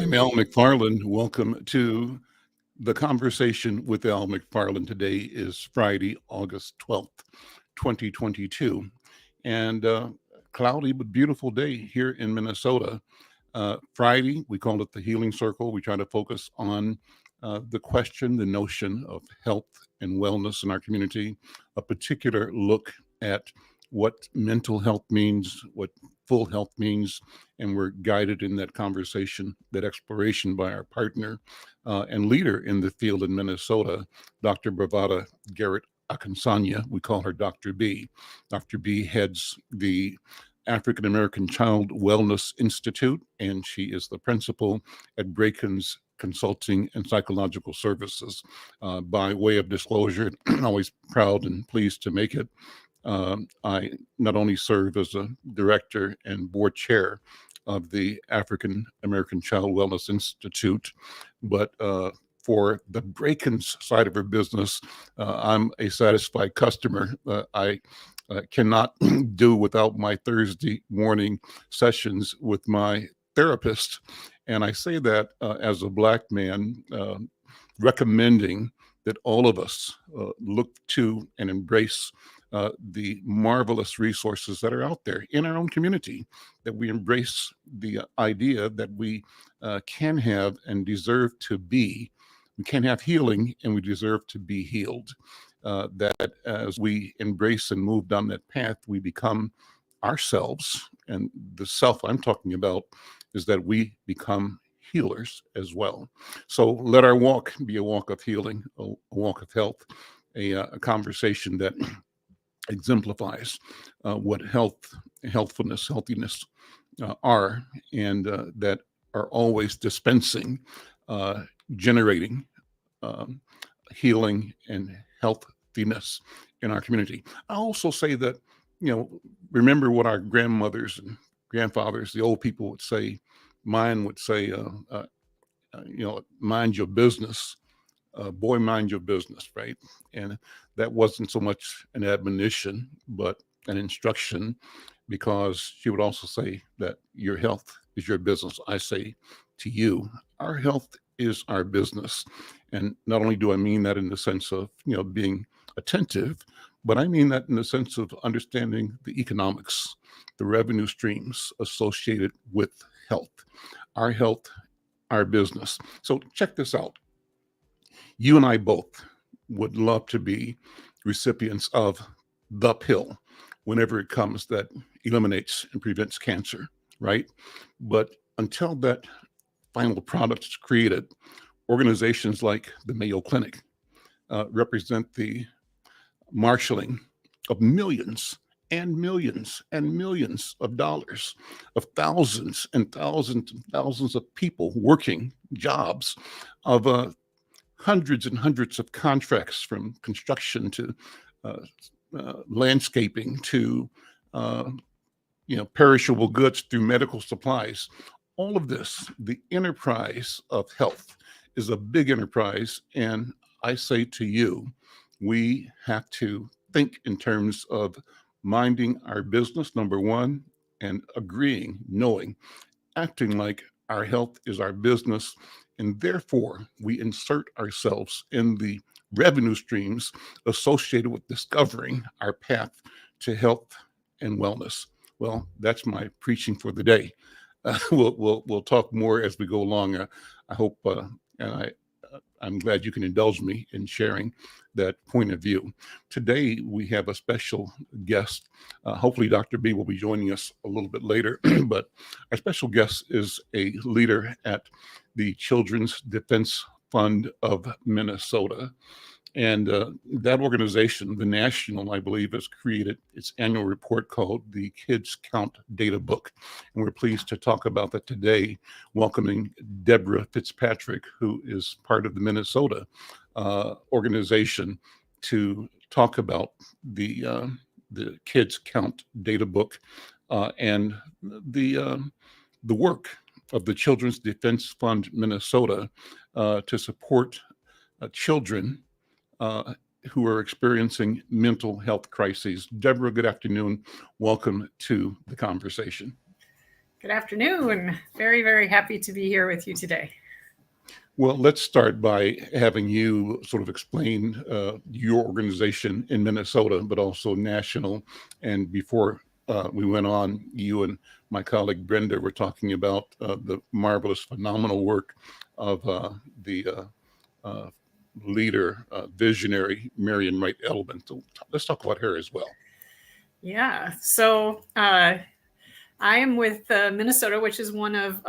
I'm Al McFarlane. Welcome to the conversation with Al McFarlane. Today is Friday, August 12th, 2022, and cloudy but beautiful day here in Minnesota. Friday, we call it the Healing Circle. We try to focus on the question, the notion of health and wellness in our community, a particular look at what mental health means, what full health means, and we're guided in that conversation, that exploration by our partner and leader in the field in Minnesota, Dr. Bravada, Garrett-Akinsanya. We call her Dr. B. Dr. B heads the African American Child Wellness Institute, and she is the principal at Brakens Consulting and Psychological Services. By way of disclosure, I'm always proud and pleased to make it. I not only serve as a director and board chair of the African American Child Wellness Institute, but for the Brakens side of her business, I'm a satisfied customer. I cannot do without my Thursday morning sessions with my therapist. And I say that as a Black man, recommending that all of us look to and embrace the marvelous resources that are out there in our own community, that we embrace the idea that we can have and deserve to be. We can have healing and we deserve to be healed. That as we embrace and move down that path, we become ourselves. And the self I'm talking about is that we become healers as well. So let our walk be a walk of healing, a walk of health, a conversation that exemplifies what healthfulness, healthiness are, and that are always dispensing, generating healing and healthiness in our community. I also say that, remember what our grandmothers and grandfathers, the old people would say. Mine would say, mind your business. Boy, mind your business, right? And that wasn't so much an admonition, but an instruction, because she would also say that your health is your business. I say to you, our health is our business. And not only do I mean that in the sense of, being attentive, but I mean that in the sense of understanding the economics, the revenue streams associated with health. Our health, our business. So check this out. You and I both would love to be recipients of the pill whenever it comes that eliminates and prevents cancer, right? But until that final product is created, organizations like the Mayo Clinic represent the marshaling of millions and millions and millions of dollars, of thousands and thousands and thousands of people working jobs, of hundreds and hundreds of contracts, from construction to landscaping to perishable goods through medical supplies. All of this, the enterprise of health, is a big enterprise. And I say to you, we have to think in terms of minding our business, number one, and agreeing, knowing, acting like our health is our business. And therefore, we insert ourselves in the revenue streams associated with discovering our path to health and wellness. Well, that's my preaching for the day. We'll talk more as we go along. I hope, and I'm glad you can indulge me in sharing that point of view. Today, we have a special guest. Hopefully, Dr. B will be joining us a little bit later, but our special guest is a leader at the Children's Defense Fund of Minnesota. And that organization, the national, I believe, has created its annual report called the Kids Count Data Book. And we're pleased to talk about that today, welcoming DEBRA FITZPATRICK, who is part of the Minnesota organization, to talk about the Kids Count Data Book and the work of the Children's Defense Fund Minnesota to support children who are experiencing mental health crises. Deborah, good afternoon. Welcome to the conversation. Good afternoon. Very, very happy to be here with you today. Well, let's start by having you sort of explain your organization in Minnesota, but also national. And before we went on, you and my colleague Brenda were talking about the marvelous, phenomenal work of the leader, visionary Marian Wright Edelman. So let's talk about her as well. Yeah. So I am with Minnesota, which is one of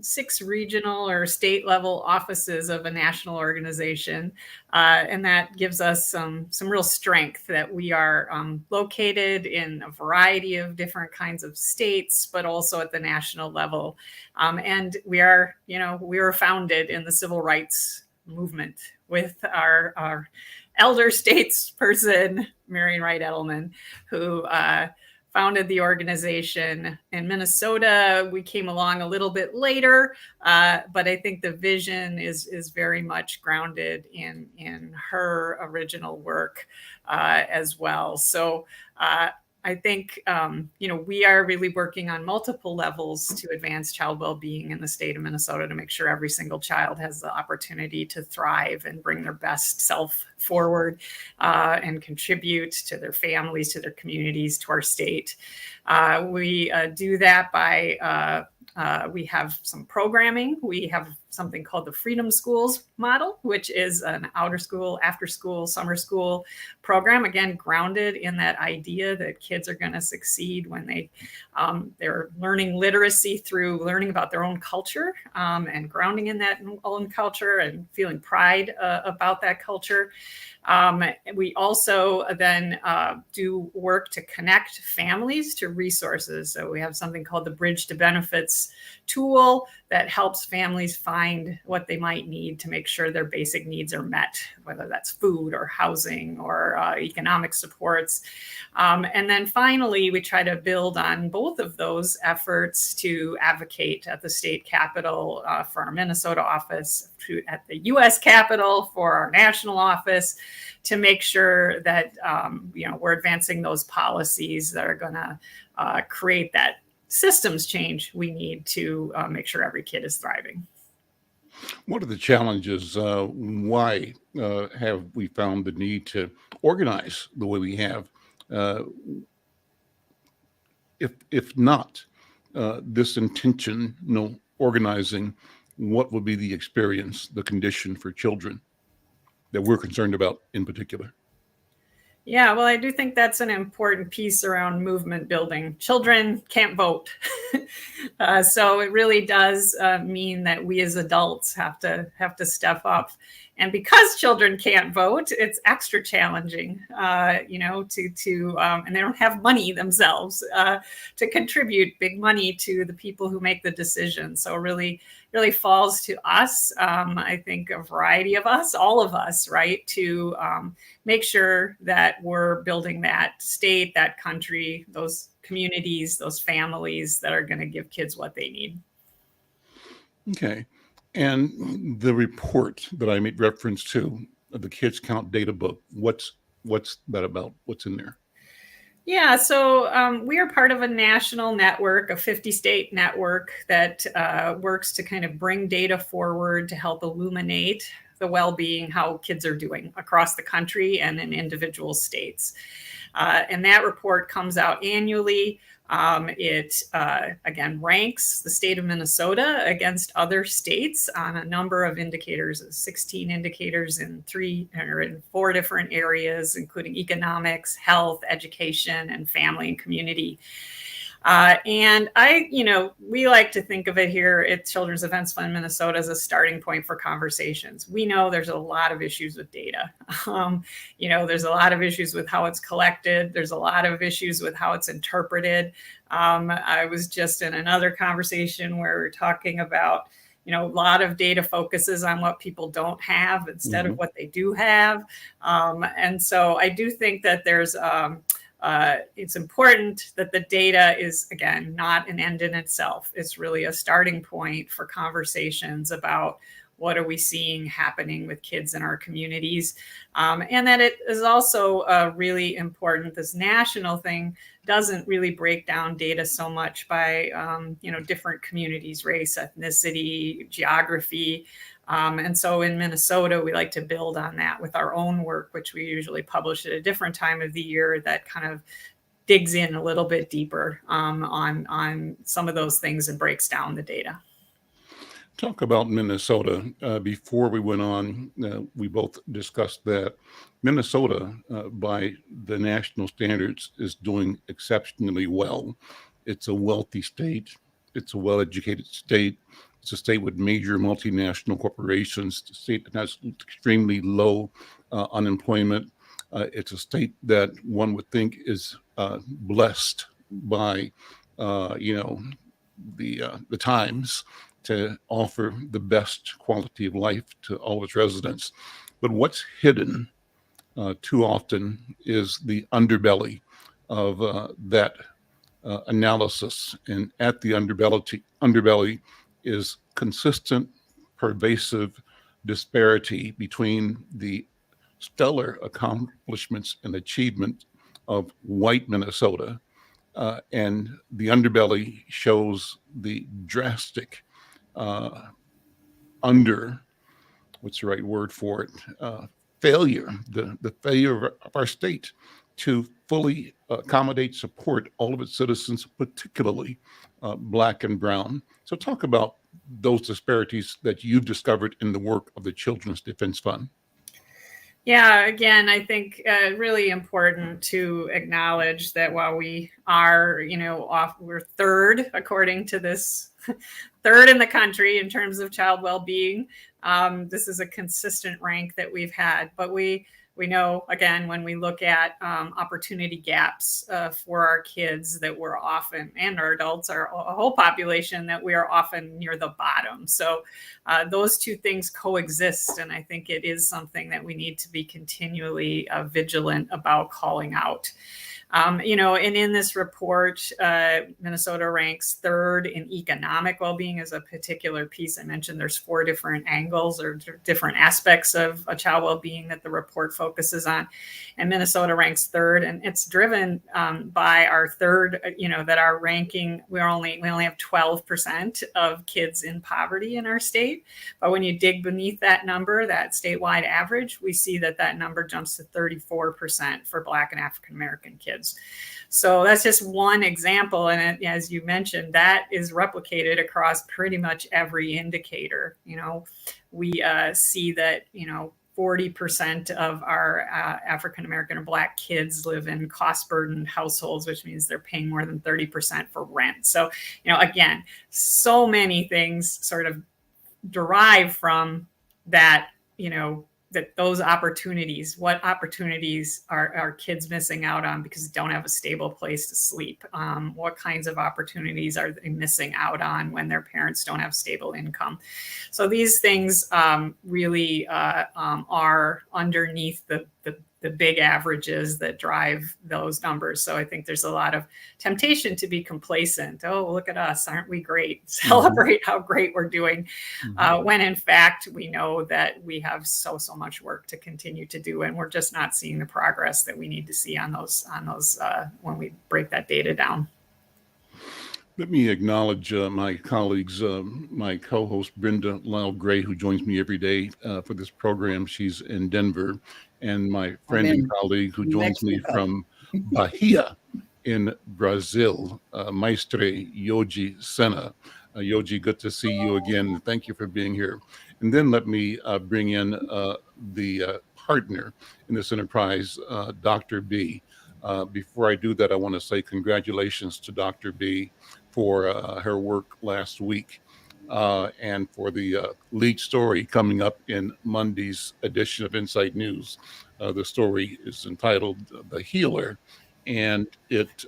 6 regional or state level offices of a national organization. And that gives us some real strength that we are located in a variety of different kinds of states, but also at the national level. And we were founded in the civil rights movement with our elder statesperson, Marian Wright Edelman, who founded the organization in Minnesota. We came along a little bit later, but I think the vision is very much grounded in her original work as well. So I think, we are really working on multiple levels to advance child well-being in the state of Minnesota to make sure every single child has the opportunity to thrive and bring their best self forward and contribute to their families, to their communities, to our state. We do that by we have some programming. We have something called the Freedom Schools model, which is an outer school, after school, summer school program, again, grounded in that idea that kids are going to succeed when they're learning literacy through learning about their own culture and grounding in that own culture and feeling pride about that culture. We also then do work to connect families to resources. So we have something called the Bridge to Benefits tool that helps families find what they might need to make sure their basic needs are met, whether that's food or housing or economic supports. And then finally, we try to build on both of those efforts to advocate at the state capitol for our Minnesota office, at the U.S. Capitol for our national office, to make sure that we're advancing those policies that are going to create that systems change we need to make sure every kid is thriving. What are the challenges? Why have we found the need to organize the way we have? If not this intentional organizing, what would be the experience, the condition for children that we're concerned about in particular? Yeah, well, I do think that's an important piece around movement building. Children can't vote. So it really does mean that we as adults have to step up. And because children can't vote, it's extra challenging, and they don't have money themselves to contribute big money to the people who make the decisions. So really falls to us, I think a variety of us, all of us, right, to make sure that we're building that state, that country, those communities, those families that are going to give kids what they need. Okay. And the report that I made reference to, the Kids Count data book, what's that about? What's in there? Yeah, so we are part of a national network, a 50-state network that works to kind of bring data forward to help illuminate the well-being, how kids are doing across the country and in individual states. And that report comes out annually. It, again, ranks the state of Minnesota against other states on a number of indicators, 16 indicators in 4 different areas, including economics, health, education, and family and community. And we like to think of it here at Children's Events Fund Minnesota as a starting point for conversations. We know there's a lot of issues with data. There's a lot of issues with how it's collected. There's a lot of issues with how it's interpreted. I was just in another conversation where we're talking about, a lot of data focuses on what people don't have instead of what they do have. And so I do think that there's it's important that the data is, again, not an end in itself. It's really a starting point for conversations about what are we seeing happening with kids in our communities, and that it is also really important. This national thing doesn't really break down data so much by different communities, race, ethnicity, geography. And so in Minnesota, we like to build on that with our own work, which we usually publish at a different time of the year that kind of digs in a little bit deeper on some of those things and breaks down the data. Talk about Minnesota. Before we went on, we both discussed that Minnesota, by the national standards, is doing exceptionally well. It's a wealthy state. It's a well-educated state. It's a state with major multinational corporations, a state that has extremely low unemployment. It's a state that one would think is blessed by, the times to offer the best quality of life to all its residents. But what's hidden too often is the underbelly of that analysis. And at the underbelly is consistent, pervasive disparity between the stellar accomplishments and achievement of white Minnesota, and the underbelly shows the drastic what's the right word for it? Failure, the failure of our state to fully accommodate, support all of its citizens, particularly Black and Brown. So talk about those disparities that you've discovered in the work of the Children's Defense Fund. Yeah, again, I think really important to acknowledge that while we are, we're third, according to this, third in the country in terms of child well-being. This is a consistent rank that we've had, but we know, again, when we look at opportunity gaps for our kids, that we're often, and our adults, our whole population, that we are often near the bottom. So those two things coexist. And I think it is something that we need to be continually vigilant about calling out. And in this report, Minnesota ranks third in economic well-being as a particular piece. I mentioned there's 4 different angles or different aspects of a child well-being that the report focuses on. And Minnesota ranks third, and it's driven by our third, that our ranking, we only have 12% of kids in poverty in our state. But when you dig beneath that number, that statewide average, we see that number jumps to 34% for Black and African-American kids. So that's just one example. And as you mentioned, that is replicated across pretty much every indicator. We see that, 40% of our African-American or Black kids live in cost-burdened households, which means they're paying more than 30% for rent. So, again, so many things sort of derive from that, that those opportunities, what opportunities are kids missing out on because they don't have a stable place to sleep? What kinds of opportunities are they missing out on when their parents don't have stable income? So these things really are underneath the big averages that drive those numbers. So I think there's a lot of temptation to be complacent. Oh, look at us. Aren't we great? Celebrate how great we're doing. When in fact, we know that we have so much work to continue to do. And we're just not seeing the progress that we need to see on those when we break that data down. Let me acknowledge my colleagues, my co-host Brenda Lyle-Gray, who joins me every day for this program. She's in Denver, and my friend and colleague who joins me from Bahia in Brazil, Maestre Yoji Sena. Yoji, good to see you again. Thank you for being here. And then let me bring in the partner in this enterprise, Dr. B. Before I do that, I want to say congratulations to Dr. B for her work last week and for the lead story coming up in Monday's edition of Insight News. The story is entitled The Healer, and it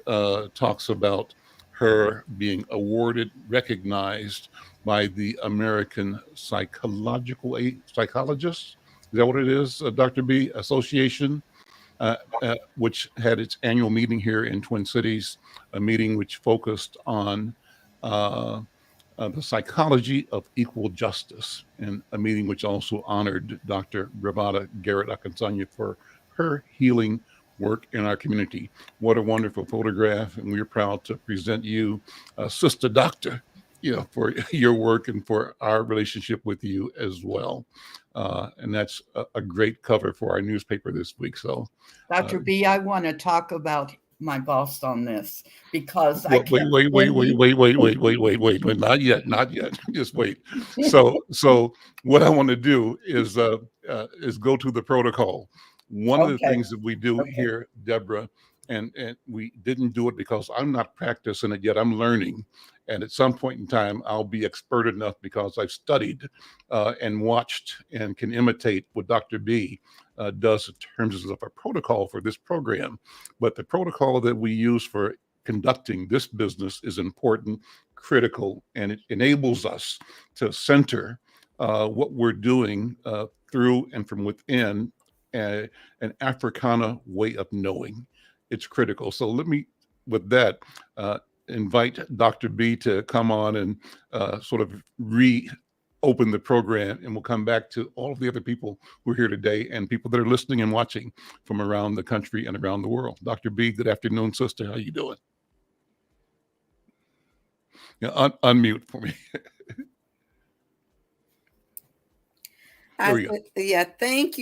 talks about her being awarded, recognized by the American Psychologist, is that what it is, Dr. B, Association? Which had its annual meeting here in Twin Cities, a meeting which focused on The Psychology of Equal Justice, and a meeting which also honored Dr. Bravada Garrett-Akinsanya for her healing work in our community. What a wonderful photograph, and we're proud to present you, Sister Doctor, for your work and for our relationship with you as well. And that's a great cover for our newspaper this week. So, Dr. B, I want to talk about my boss on this because I wait, not yet. Just wait. So what I want to do is go to the protocol. One of the things that we do here, Deborah, and we didn't do it because I'm not practicing it yet. I'm learning. And at some point in time, I'll be expert enough because I've studied and watched and can imitate what Dr. B does in terms of a protocol for this program. But the protocol that we use for conducting this business is important, critical, and it enables us to center what we're doing through and from within an Africana way of knowing. It's critical. So let me, with that, invite Dr. B to come on and sort of reopen the program, and we'll come back to all of the other people who are here today and people that are listening and watching from around the country and around the world. Dr. B, good afternoon, sister. How you doing? Unmute for me. Thank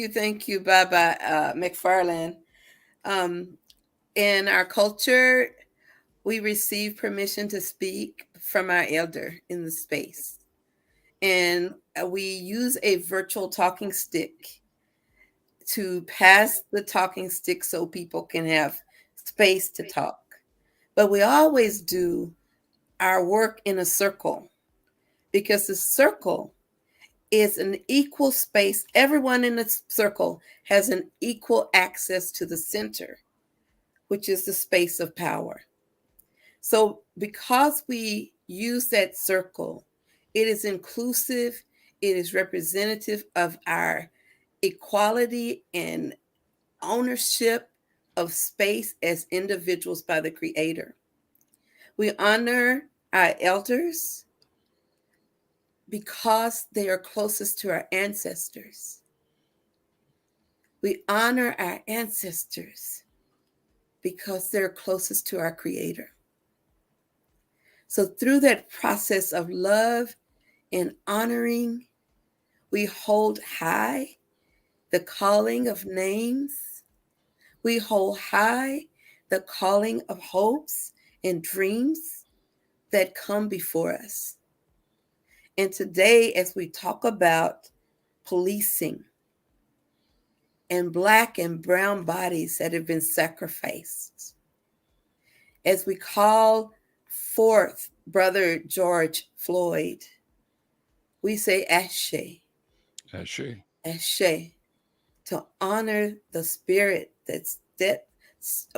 you, Baba McFarlane. In our culture, we receive permission to speak from our elder in the space. And we use a virtual talking stick to pass the talking stick so people can have space to talk. But we always do our work in a circle because the circle is an equal space. Everyone in the circle has an equal access to the center, which is the space of power. So because we use that circle, it is inclusive, it is representative of our equality and ownership of space as individuals by the Creator. We honor our elders because they are closest to our ancestors. We honor our ancestors because they're closest to our Creator. So through that process of love and honoring, we hold high the calling of names. We hold high the calling of hopes and dreams that come before us. And today, as we talk about policing and Black and brown bodies that have been sacrificed, as we call forth Brother George Floyd, we say Ashe. Ashe. Ashe, to honor the spirit that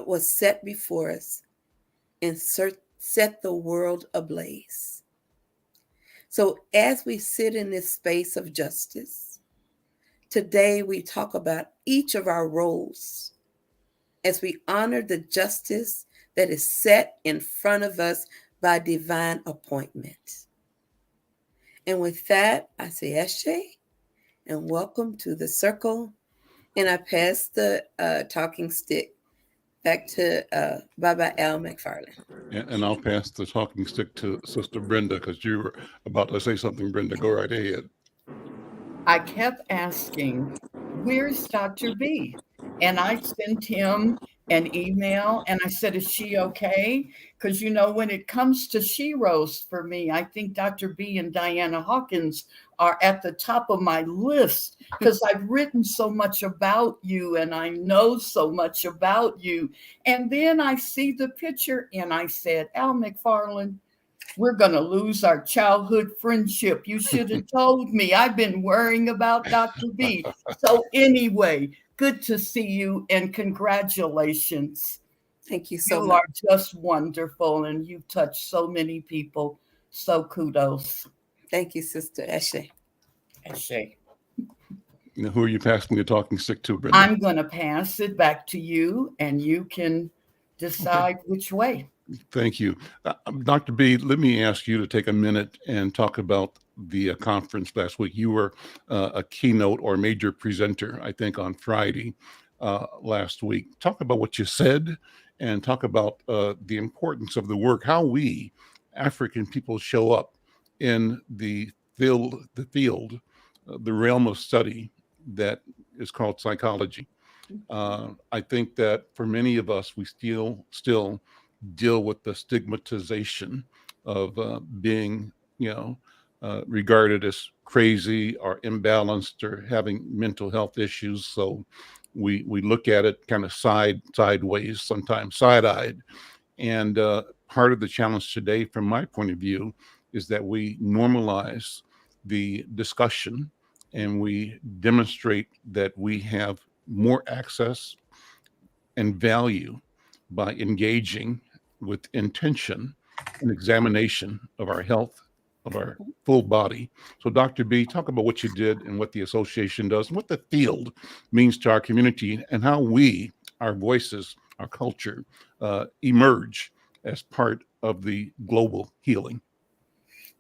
was set before us and set the world ablaze. So as we sit in this space of justice, today we talk about each of our roles as we honor the justice that is set in front of us by divine appointment. And with that, I say Ashe and welcome to the circle. And I pass the talking stick back to Baba L. McFarlane. And I'll pass the talking stick to Sister Brenda because you were about to say something, Brenda. Go right ahead. I kept asking, where's Dr. B? And I sent him an email and I said, is she okay? Because, when it comes to She Roast for me, I think Dr. B and Diana Hawkins are at the top of my list because I've written so much about you and I know so much about you. And then I see the picture and I said, Al McFarlane, we're going to lose our childhood friendship. You should have told me. I've been worrying about Dr. B. So anyway, good to see you and congratulations. Thank you so much. You are just wonderful and you've touched so many people. So kudos. Thank you, Sister Ashe. Ashe. Now, who are you passing the talking stick to, Brenda? I'm going to pass it back to you and you can decide which way. Thank you. Dr. B, let me ask you to take a minute and talk about the conference last week. You were a keynote or major presenter, I think, on Friday last week. Talk about what you said and talk about the importance of the work, how we African people show up in the the realm of study that is called psychology. I think that for many of us, we still deal with the stigmatization of being, regarded as crazy or imbalanced or having mental health issues. So we look at it kind of sideways, sometimes side-eyed. And part of the challenge today, from my point of view, is that we normalize the discussion and we demonstrate that we have more access and value by engaging with intention and examination of our health, of our full body. So, Dr. B, talk about what you did and what the association does and what the field means to our community and how we, our voices, our culture, emerge as part of the global healing.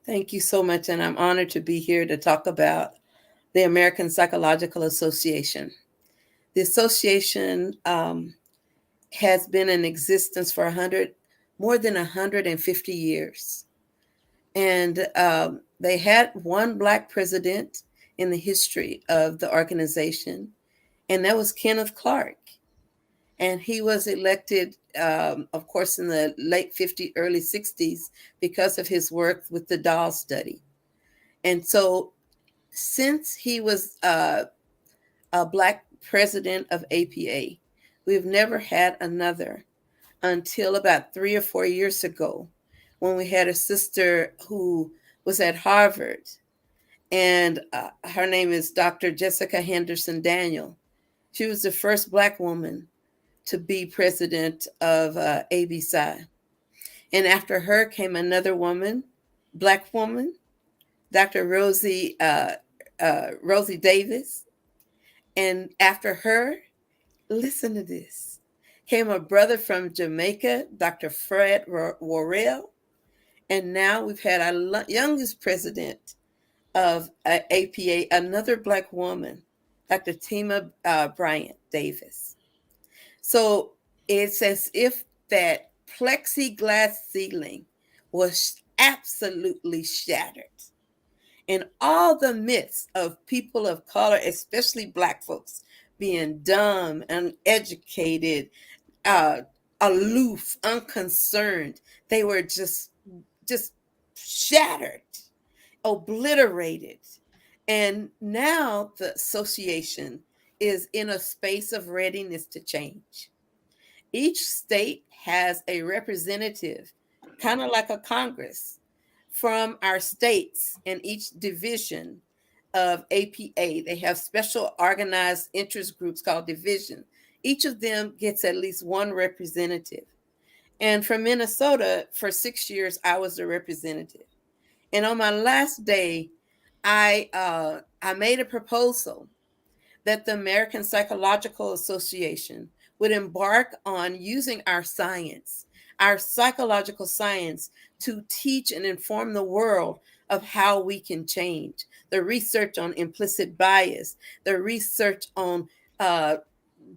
Thank you so much. And I'm honored to be here to talk about the American Psychological Association. The association has been in existence for more than 150 years. And they had one Black president in the history of the organization, and that was Kenneth Clark. And he was elected, of course, in the late 50s, early 60s, because of his work with the doll study. And so since he was a Black president of APA, we've never had another until about 3 or 4 years ago, when we had a sister who was at Harvard, and her name is Dr. Jessica Henderson Daniel. She was the first Black woman to be president of ABPSI. And after her came another woman, Black woman, Dr. Rosie Davis. And after her, listen to this, came a brother from Jamaica, Dr. Fred Worrell. And now we've had our youngest president of APA, another Black woman, Dr. Tima Bryant Davis. So it's as if that plexiglass ceiling was absolutely shattered. And all the myths of people of color, especially Black folks, being dumb, uneducated, aloof, unconcerned, they were just shattered, obliterated. And now the association is in a space of readiness to change. Each state has a representative, kind of like a Congress, from our states in each division of APA. They have special organized interest groups called division. Each of them gets at least one representative. And from Minnesota, for 6 years, I was the representative. And on my last day, I made a proposal that the American Psychological Association would embark on using our science, our psychological science, to teach and inform the world of how we can change. The research on implicit bias, the research on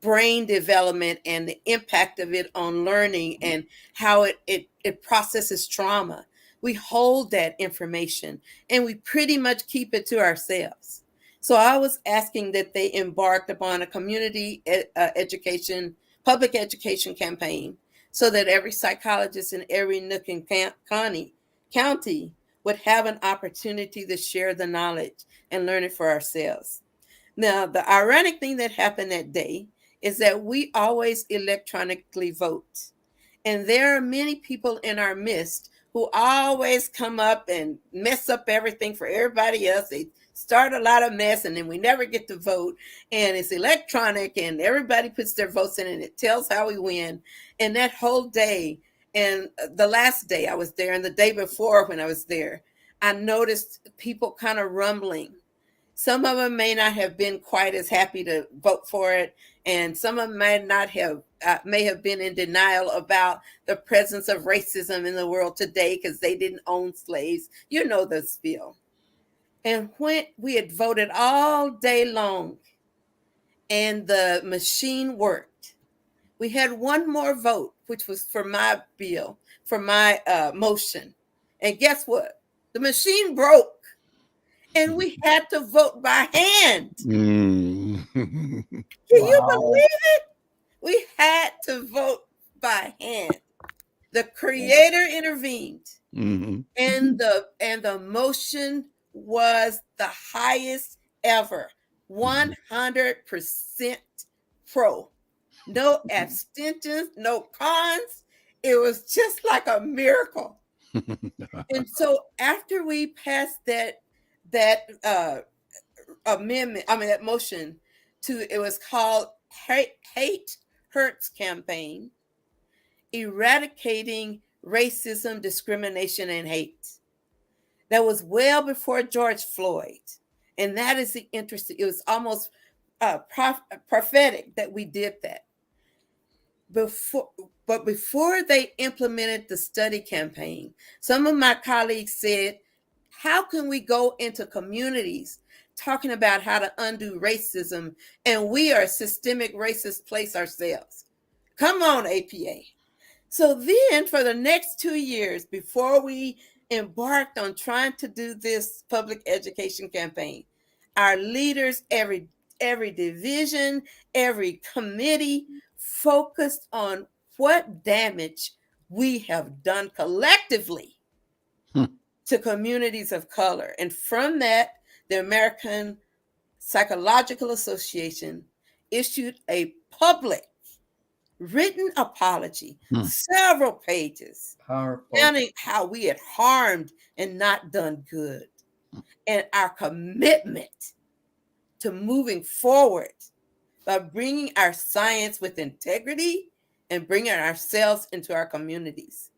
brain development and the impact of it on learning and how it processes trauma. We hold that information and we pretty much keep it to ourselves. So I was asking that they embarked upon a community education, public education campaign, so that every psychologist in every nook and county would have an opportunity to share the knowledge and learn it for ourselves. Now, the ironic thing that happened that day is that we always electronically vote. And there are many people in our midst who always come up and mess up everything for everybody else. They start a lot of mess and then we never get to vote. And it's electronic and everybody puts their votes in and it tells how we win. And that whole day, and the last day I was there and the day before when I was there, I noticed people kind of rumbling, Some of them may not have been quite as happy to vote for it, and some of them may have been in denial about the presence of racism in the world today because they didn't own slaves. You know the spiel. And when we had voted all day long and the machine worked, we had one more vote, which was for my bill, for my motion. And guess what? The machine broke. And we had to vote by hand. Mm. Can you believe it? We had to vote by hand. The creator intervened, Mhm. and the motion was the highest ever, 100% pro. No abstentions, no cons. It was just like a miracle. And so after we passed that amendment, that motion it was called Hate Hurts Campaign, Eradicating Racism, Discrimination, and Hate. That was well before George Floyd. And that is the interesting, it was almost prophetic that we did that. But before they implemented the study campaign, some of my colleagues said, how can we go into communities talking about how to undo racism, and we are a systemic racist place ourselves? Come on, APA. So then for the next 2 years, before we embarked on trying to do this public education campaign, our leaders, every division, every committee focused on what damage we have done collectively to communities of color. And from that, the American Psychological Association issued a public written apology, several pages, counting how we had harmed and not done good, and our commitment to moving forward by bringing our science with integrity and bringing ourselves into our communities.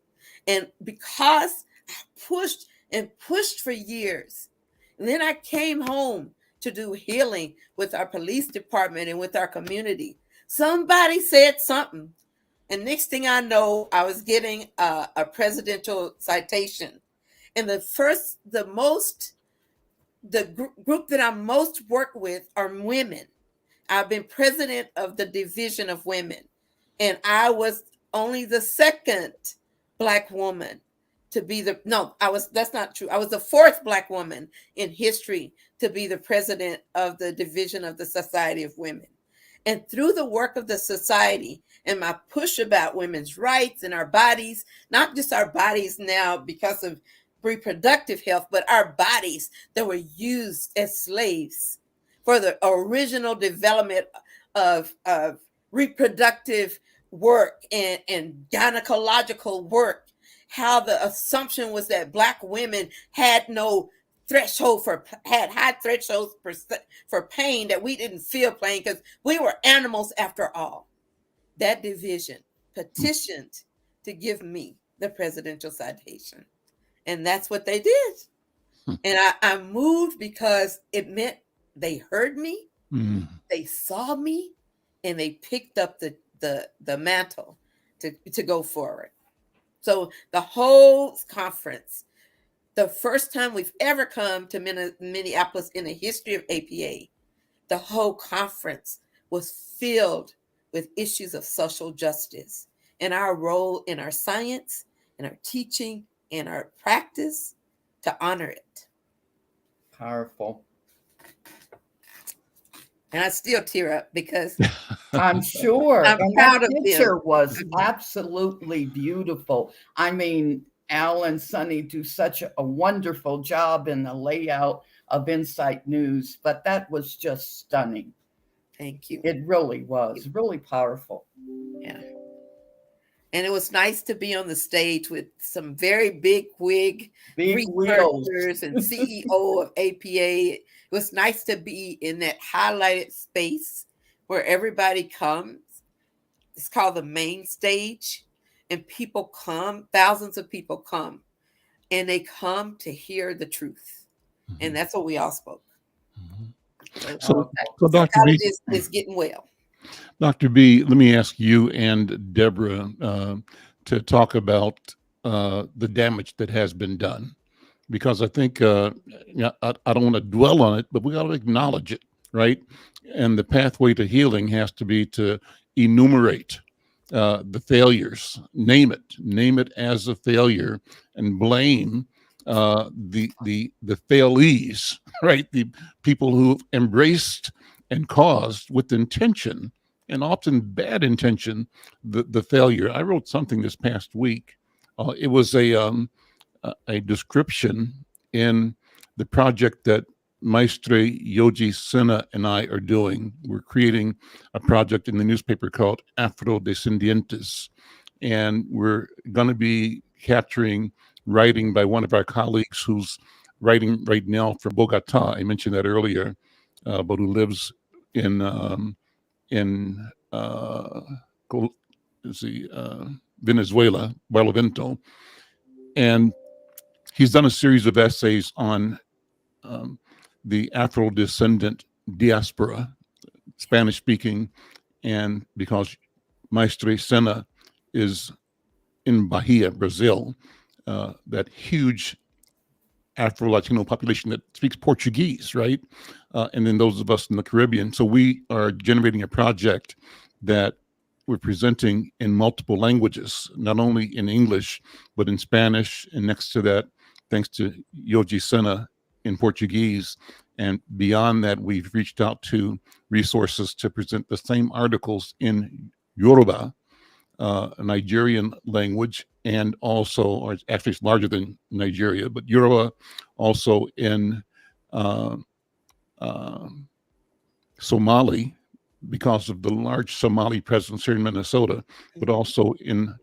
And because I pushed and pushed for years, and then I came home to do healing with our police department and with our community, somebody said something. And next thing I know, I was getting a presidential citation. And the group that I most work with are women. I've been president of the Division of Women, and I was only the second Black woman to be that's not true. I was the fourth Black woman in history to be the president of the Division of the Society of Women. And through the work of the society and my push about women's rights and our bodies, not just our bodies now because of reproductive health, but our bodies that were used as slaves for the original development of reproductive work and gynecological work, how the assumption was that Black women had no had high thresholds for pain, that we didn't feel pain because we were animals after all. That division petitioned to give me the presidential citation. And that's what they did. And I moved because it meant they heard me, they saw me, and they picked up the mantle to go forward. So the whole conference, the first time we've ever come to Minneapolis in the history of APA, the whole conference was filled with issues of social justice and our role in our science and our teaching and our practice to honor it. Powerful. And I still tear up because I'm sure. I'm and proud that of picture them. was absolutely beautiful. I mean, Al and Sunny do such a wonderful job in the layout of Insight News, but that was just stunning. Thank you. It really was really powerful. Yeah. And it was nice to be on the stage with some very big wig researchers and CEO of APA. It was nice to be in that highlighted space where everybody comes. It's called the main stage. And people come, thousands of people come, and they come to hear the truth. And that's what we all spoke. So, Okay. so Dr. B, Psychologist is getting well. Dr. B, let me ask you and Deborah to talk about the damage that has been done, because I think I don't want to dwell on it, but we got to acknowledge it, right? And the pathway to healing has to be to enumerate the failures, name it as a failure, and blame the failees, right? The people who embraced and caused with intention, and often bad intention, the failure. I wrote something this past week. It was a description in the project that Maestre Yogi Sena and I are doing. We're creating a project in the newspaper called Afrodescendientes, and we're going to be capturing writing by one of our colleagues who's writing right now from Bogota. I mentioned that earlier, but who lives in Venezuela, Barlovento, and he's done a series of essays on the Afro-descendant diaspora, Spanish-speaking, and because Maestre Sena is in Bahia, Brazil, that huge Afro-Latino population that speaks Portuguese, right? And then those of us in the Caribbean. So we are generating a project that we're presenting in multiple languages, not only in English, but in Spanish. And next to that, thanks to Yogi Sena, in Portuguese. And beyond that, we've reached out to resources to present the same articles in Yoruba, a Nigerian language, and also, or actually it's larger than Nigeria, but Yoruba, also in Somali, because of the large Somali presence here in Minnesota, but also in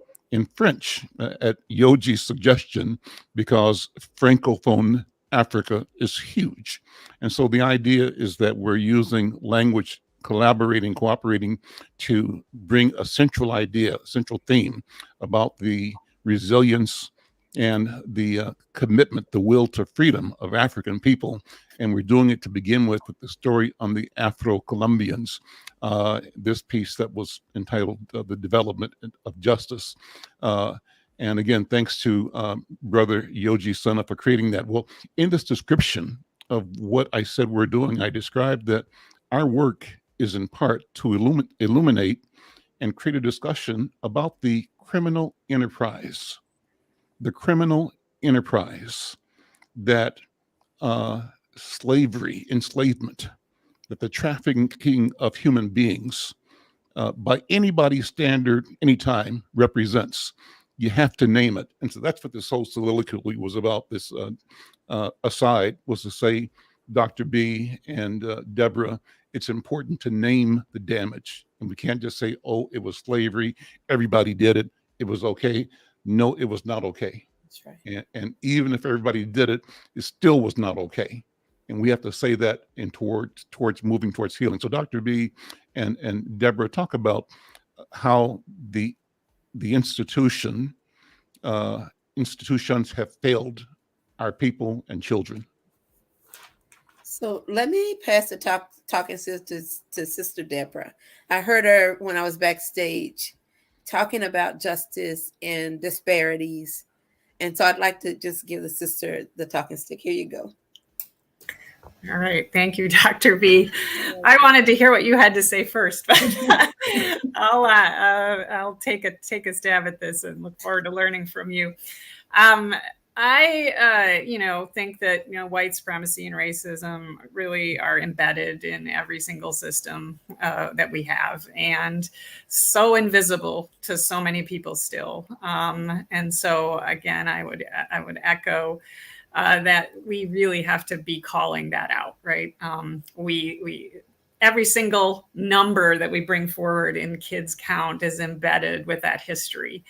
French at Yogi's suggestion, because Francophone Africa is huge. And so the idea is that we're using language, collaborating, cooperating to bring a central idea, central theme about the resilience and the commitment, the will to freedom of African people. And we're doing it to begin with the story on the Afro-Colombians, this piece that was entitled The Development of Justice. And again, thanks to Brother Yogi Sena for creating that. Well, in this description of what I said we're doing, I described that our work is in part to illuminate and create a discussion about the criminal enterprise that slavery, enslavement, that the trafficking of human beings by anybody's standard, anytime, represents. You have to name it. And so that's what this whole soliloquy was about. This aside was to say, Dr. B and Deborah, it's important to name the damage. And we can't just say, oh, it was slavery, everybody did it, it was okay. No, it was not okay. That's right. And even if everybody did it, it still was not okay. And we have to say that in towards moving towards healing. So Dr. B and Deborah, talk about how the institutions have failed our people and children. So let me pass the talking sisters to Sister Deborah. I heard her when I was backstage talking about justice and disparities. And so I'd like to just give the sister the talking stick. Here you go. All right. Thank you, Dr. B. I wanted to hear what you had to say first, but I'll take a stab at this and look forward to learning from you. I think that, white supremacy and racism really are embedded in every single system that we have, and so invisible to so many people still. And so again, I would echo that we really have to be calling that out, right? We every single number that we bring forward in Kids Count is embedded with that history.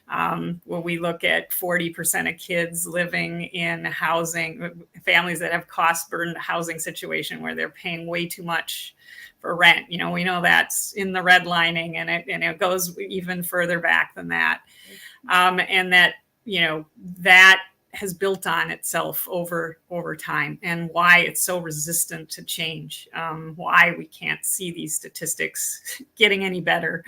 When we look at 40% of kids living in housing, families that have cost-burdened housing situation where they're paying way too much for rent, we know that's in the redlining, and it goes even further back than that. And that, that has built on itself over time, and why it's so resistant to change, why we can't see these statistics getting any better.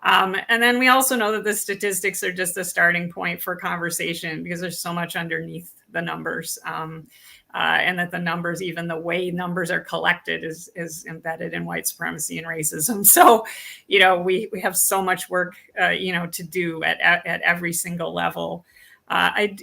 And then we also know that the statistics are just a starting point for conversation, because there's so much underneath the numbers, and that the numbers, even the way numbers are collected, is embedded in white supremacy and racism. So, we have so much work, to do at every single level. I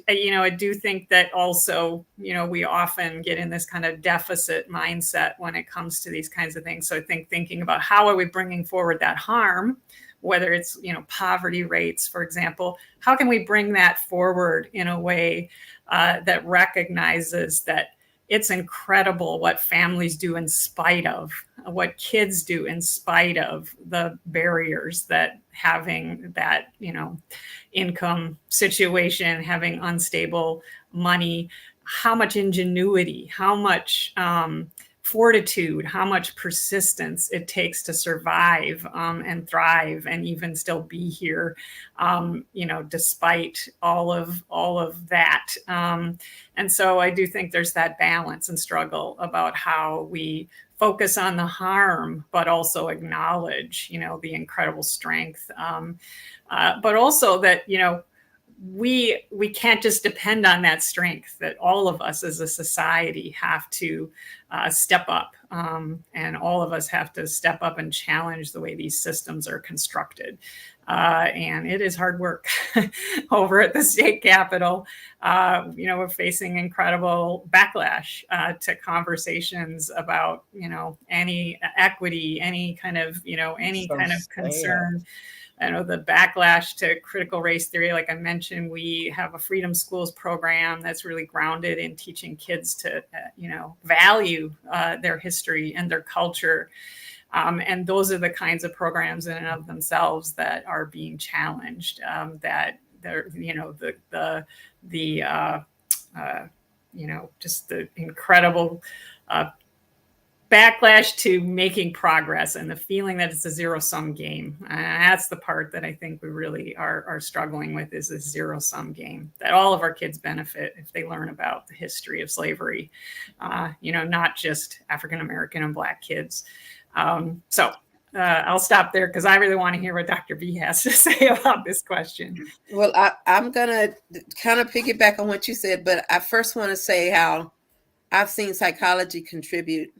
do think that also, we often get in this kind of deficit mindset when it comes to these kinds of things. So I think thinking about how are we bringing forward that harm, whether it's, poverty rates, for example, how can we bring that forward in a way that recognizes that it's incredible what families do in spite of, what kids do in spite of the barriers that having that, income situation, having unstable money, how much ingenuity, how much fortitude, how much persistence it takes to survive and thrive and even still be here, despite all of that. And so I do think there's that balance and struggle about how we focus on the harm, but also acknowledge, the incredible strength. But also that, we can't just depend on that strength, that all of us as a society have to step up, and all of us have to step up and challenge the way these systems are constructed. And it is hard work over at the state capitol. We're facing incredible backlash to conversations about, any equity, any kind of concern. I know the backlash to critical race theory, like I mentioned, we have a Freedom Schools program that's really grounded in teaching kids to, value their history and their culture. And those are the kinds of programs in and of themselves that are being challenged, that they're, just the incredible backlash to making progress and the feeling that it's a zero-sum game. That's the part that I think we really are struggling with, is a zero-sum game, that all of our kids benefit if they learn about the history of slavery, not just African-American and Black kids. So I'll stop there because I really want to hear what Dr. B has to say about this question. Well, I'm going to kind of piggyback on what you said, but I first want to say how I've seen psychology contribute.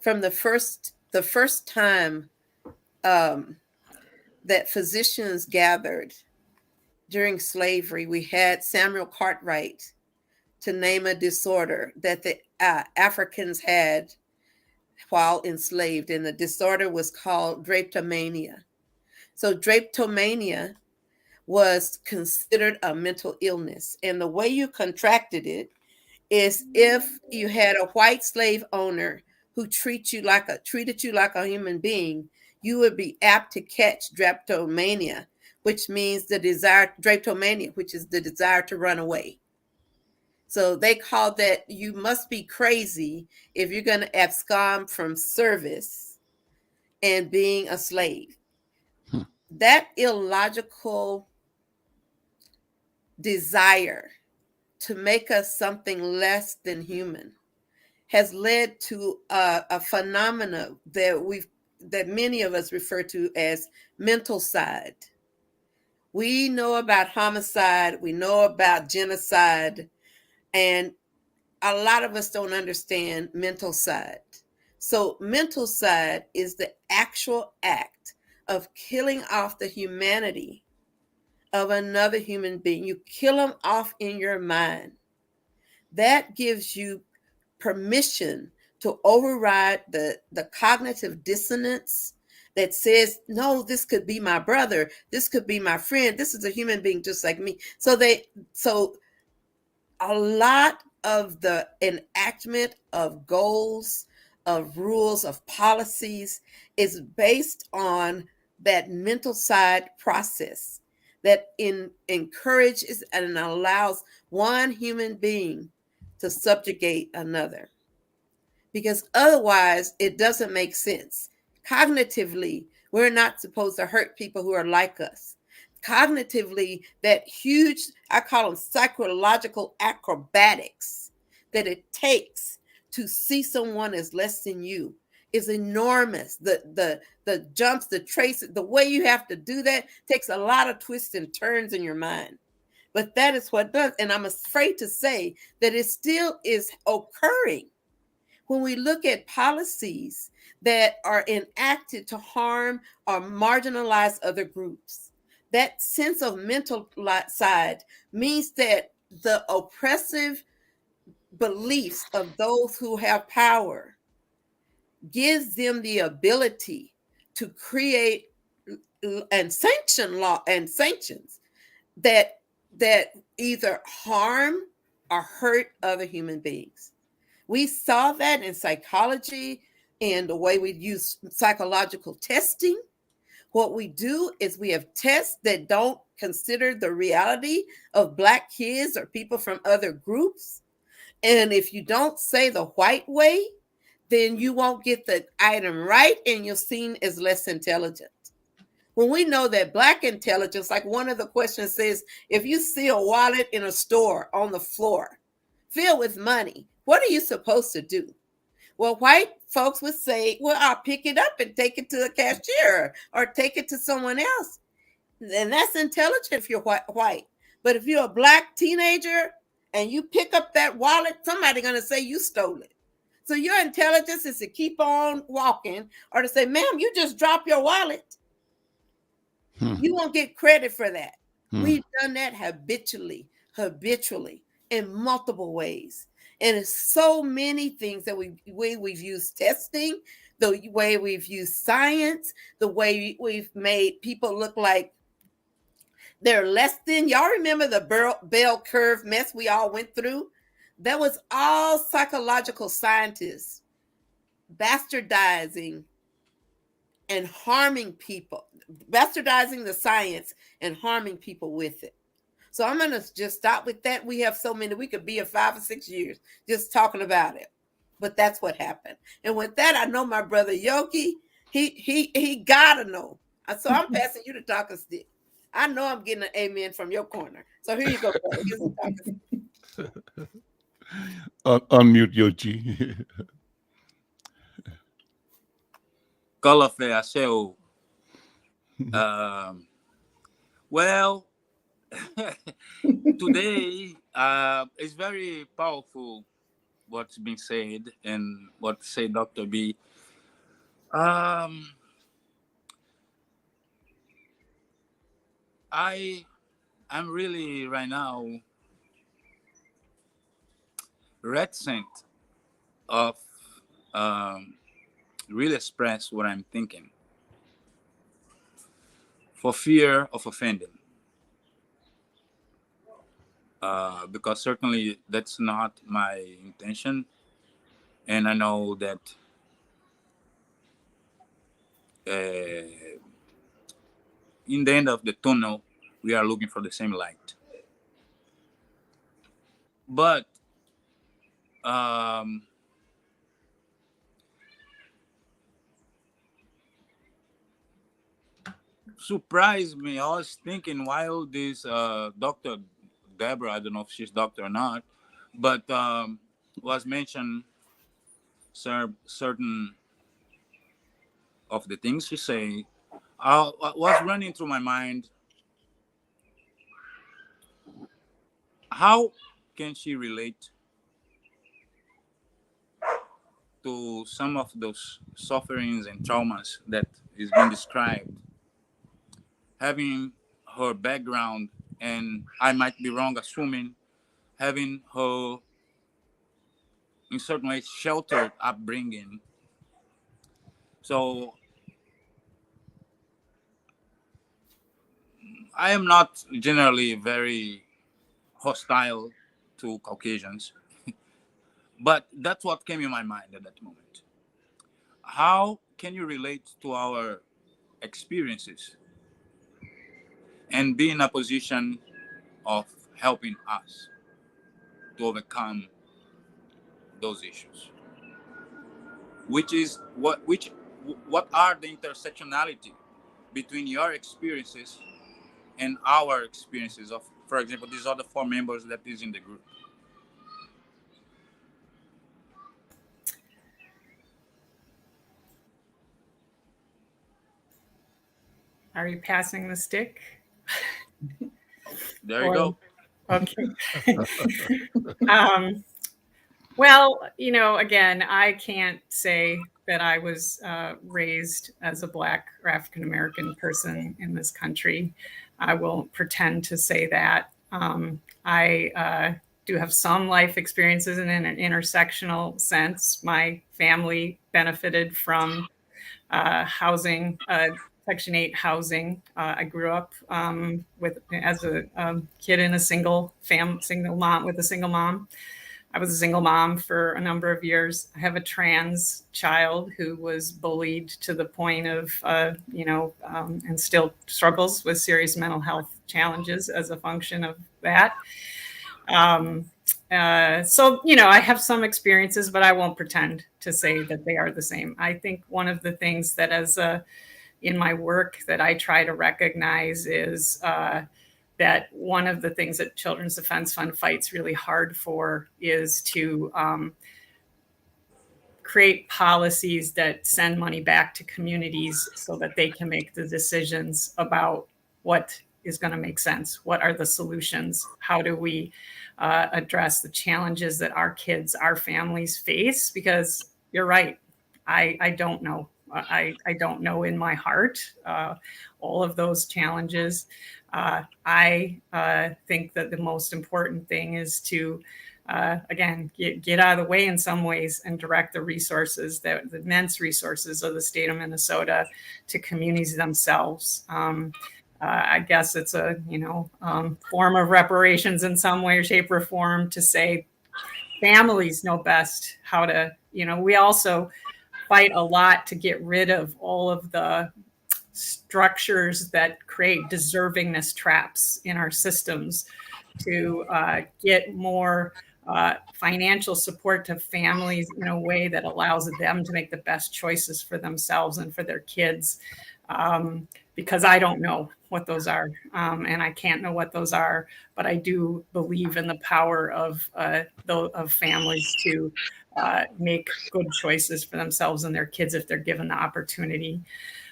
From the first time that physicians gathered during slavery, we had Samuel Cartwright to name a disorder that the Africans had while enslaved, and the disorder was called drapetomania. So drapetomania was considered a mental illness, and the way you contracted it is if you had a white slave owner who treated you like a human being, you would be apt to catch drapetomania, which means drapetomania, which is the desire to run away. So they call that, you must be crazy if you're going to abscond from service and being a slave. That illogical desire to make us something less than human has led to a phenomena that many of us refer to as mentalcide. We know about homicide, we know about genocide, and a lot of us don't understand mentalcide. So mentalcide is the actual act of killing off the humanity of another human being. You kill them off in your mind. That gives you permission to override the cognitive dissonance that says, no, this could be my brother, this could be my friend, this is a human being just like me. So a lot of the enactment of goals, of rules, of policies is based on that mentalcide process that encourages and allows one human being to subjugate another, because otherwise it doesn't make sense. Cognitively, we're not supposed to hurt people who are like us. cognitively, that huge, I call them psychological acrobatics that it takes to see someone as less than you is enormous. The jumps, the traces, the way you have to do that takes a lot of twists and turns in your mind. But that is what does. And I'm afraid to say that it still is occurring when we look at policies that are enacted to harm or marginalize other groups. That sense of mental side means that the oppressive beliefs of those who have power gives them the ability to create and sanction law and sanctions that either harm or hurt other human beings. We saw that in psychology and the way we use psychological testing. What we do is we have tests that don't consider the reality of Black kids or people from other groups. And if you don't say the white way, then you won't get the item right and you're seen as less intelligent. When we know that Black intelligence, like one of the questions says, if you see a wallet in a store on the floor filled with money, what are you supposed to do? Well, white folks would say, well, I'll pick it up and take it to the cashier or take it to someone else. And that's intelligent if you're white. But if you're a Black teenager and you pick up that wallet, somebody's going to say you stole it. So your intelligence is to keep on walking or to say, ma'am, you just dropped your wallet. You won't get credit for that. We've done that habitually in multiple ways. And it's so many things that we've used testing, the way we've used science, the way we've made people look like they're less than. Y'all remember the bell curve mess we all went through? That was all psychological scientists bastardizing and harming people, bastardizing the science and harming people with it. So I'm going to just stop with that. We have so many, we could be here 5 or 6 years just talking about it. But that's what happened. And with that, I know my brother Yogi, he gotta know. So I'm passing you the talking stick. I know I'm getting an amen from your corner. So here you go, brother. Here's the talking stick. Unmute Yogi. Kolofe Aseo. Well, today it's very powerful what's being said and what said Dr. B. I'm really right now reticent of really express what I'm thinking for fear of offending. Because certainly that's not my intention. And I know that in the end of the tunnel, we are looking for the same light. But surprised me. I was thinking while this Dr. DEBRA, I don't know if she's doctor or not, but was mentioned certain of the things she say. Was running through my mind. How can she relate to some of those sufferings and traumas that is being described? Having her background, and I might be wrong assuming, having her in certain ways sheltered upbringing. So I am not generally very hostile to Caucasians, but that's what came in my mind at that moment. How can you relate to our experiences and be in a position of helping us to overcome those issues? What are the intersectionality between your experiences and our experiences of, for example, these are the 4 members that is in the group. Are you passing the stick? There you go. Okay. Well, again, I can't say that I was raised as a Black or African American person in this country. I won't pretend to say that. I do have some life experiences in an intersectional sense. My family benefited from housing, Section 8 housing. I grew up as a kid in a single mom with a single mom. I was a single mom for a number of years. I have a trans child who was bullied to the point of, and still struggles with serious mental health challenges as a function of that. So, I have some experiences, but I won't pretend to say that they are the same. I think one of the things that in my work that I try to recognize is that one of the things that Children's Defense Fund fights really hard for is to create policies that send money back to communities so that they can make the decisions about what is going to make sense. What are the solutions? How do we address the challenges that our kids, our families face? Because you're right, I don't know. I don't know in my heart all of those challenges. I think that the most important thing is to, again, get out of the way in some ways and direct the resources, the immense resources of the state of Minnesota to communities themselves. I guess it's a form of reparations in some way, shape, or form to say families know best how to. We also fight a lot to get rid of all of the structures that create deservingness traps in our systems, to get more financial support to families in a way that allows them to make the best choices for themselves and for their kids. Because I don't know what those are, and I can't know what those are, but I do believe in the power of families to make good choices for themselves and their kids if they're given the opportunity.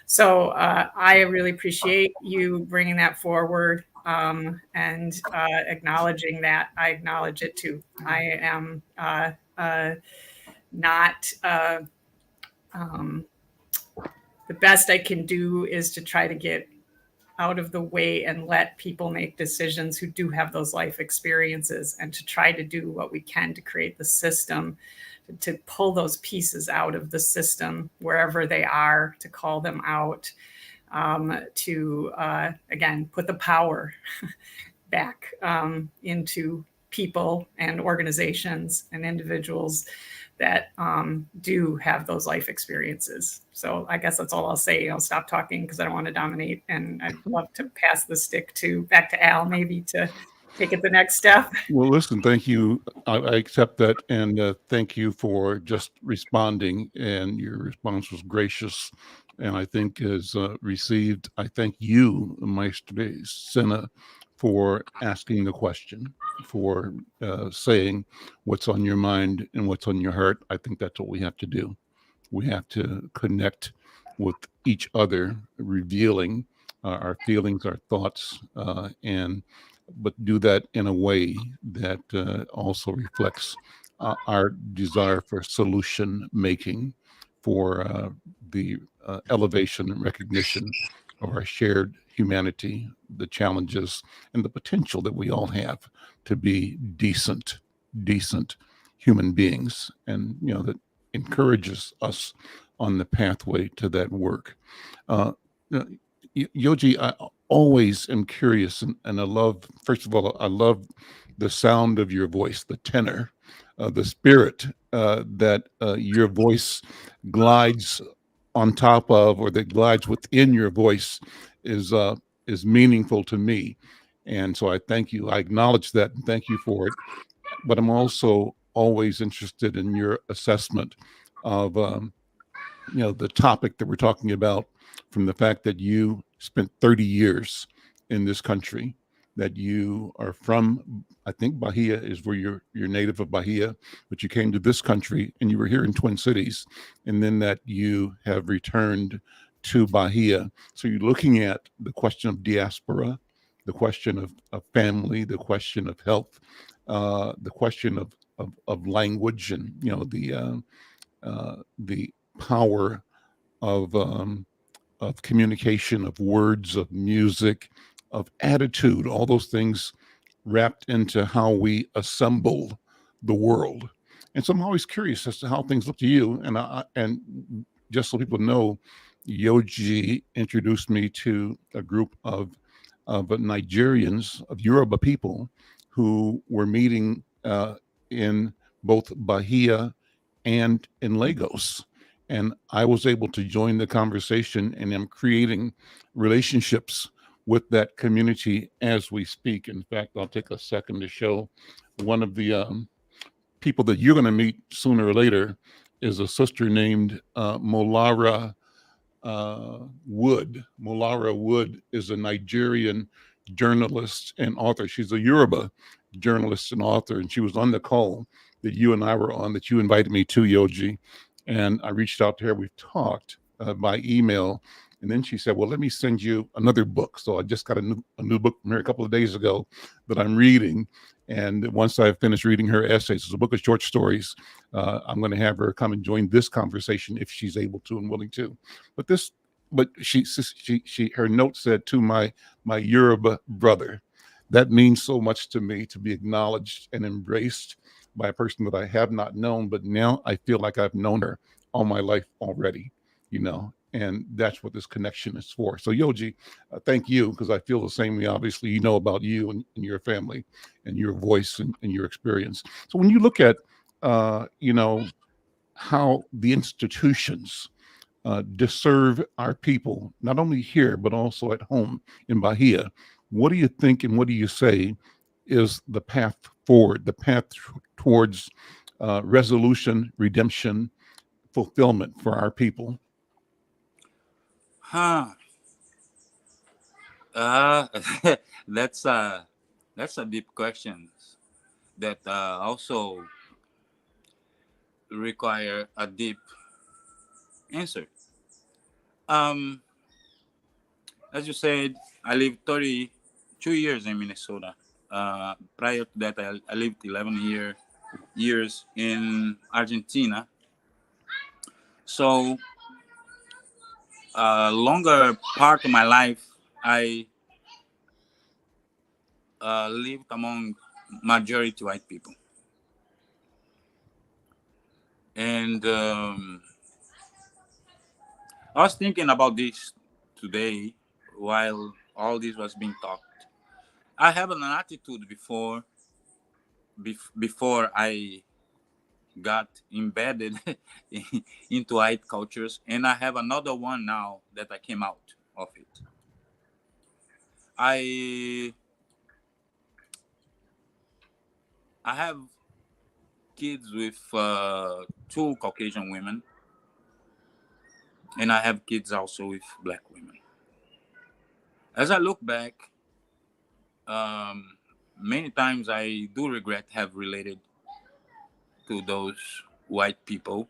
So I really appreciate you bringing that forward and acknowledging that. I acknowledge it too. I am not. The best I can do is to try to get out of the way and let people make decisions who do have those life experiences, and to try to do what we can to create the system, to pull those pieces out of the system wherever they are, to call them out, to, again, put the power back into people and organizations and individuals that do have those life experiences. So I guess that's all I'll say. I'll stop talking because I don't want to dominate, and I'd love to pass the stick back to Al, maybe to take it the next step. Well, listen, thank you. I accept that, and thank you for just responding. And your response was gracious, and I think is received. I thank you, Maestre Sena, for asking the question, for saying what's on your mind and what's on your heart. I think that's what we have to do. We have to connect with each other, revealing our feelings, our thoughts, but do that in a way that also reflects our desire for solution making, for the elevation and recognition of our shared humanity, the challenges and the potential that we all have to be decent human beings, and that encourages us on the pathway to that work. Yoji, I always am curious, and I love, first of all, I love the sound of your voice, the tenor, the spirit that your voice glides on top of, or that glides within your voice, is meaningful to me. And so I thank you. I acknowledge that and thank you for it. But I'm also always interested in your assessment of the topic that we're talking about, from the fact that you spent 30 years in this country, that you are from, I think Bahia is where you're native of Bahia, but you came to this country and you were here in Twin Cities, and then that you have returned to Bahia. So you're looking at the question of diaspora, the question of family, the question of health, the question of language, and the power of communication, of words, of music, of attitude, all those things wrapped into how we assemble the world. And so I'm always curious as to how things look to you. And just so people know, Yoji introduced me to a group of Nigerians, of Yoruba people, who were meeting in both Bahia and in Lagos. And I was able to join the conversation, and I'm creating relationships with that community as we speak. In fact, I'll take a second to show one of the people that you're going to meet sooner or later is a sister named Molara Wood. Molara Wood is a Nigerian journalist and author. She's a Yoruba journalist and author, and she was on the call that you and I were on, that you invited me to, Yoji. And I reached out to her. We've talked by email. And then she said, well, let me send you another book. So I just got a new book from her a couple of days ago that I'm reading. And once I've finished reading her essays, it's a book of short stories. I'm going to have her come and join this conversation if she's able to and willing to. But her note said, to my Yoruba brother. That means so much to me, to be acknowledged and embraced by a person that I have not known, but now I feel like I've known her all my life already, and that's what this connection is for. So Yoji, thank you, because I feel the same way. Obviously, about you and your family and your voice and your experience. So when you look at, how the institutions deserve our people, not only here, but also at home in Bahia, what do you think and what do you say is the path forward, the path towards resolution, redemption, fulfillment for our people? That's a deep question that also require a deep answer. As you said, I lived 32 years in Minnesota. Prior to that, I lived 11 years in Argentina. So a longer part of my life, I lived among majority white people. And I was thinking about this today while all this was being talked. I have an attitude before I got embedded into white cultures, and I have another one now that I came out of it. I have kids with 2 Caucasian women, and I have kids also with Black women. As I look back, many times I do regret have related to those white people,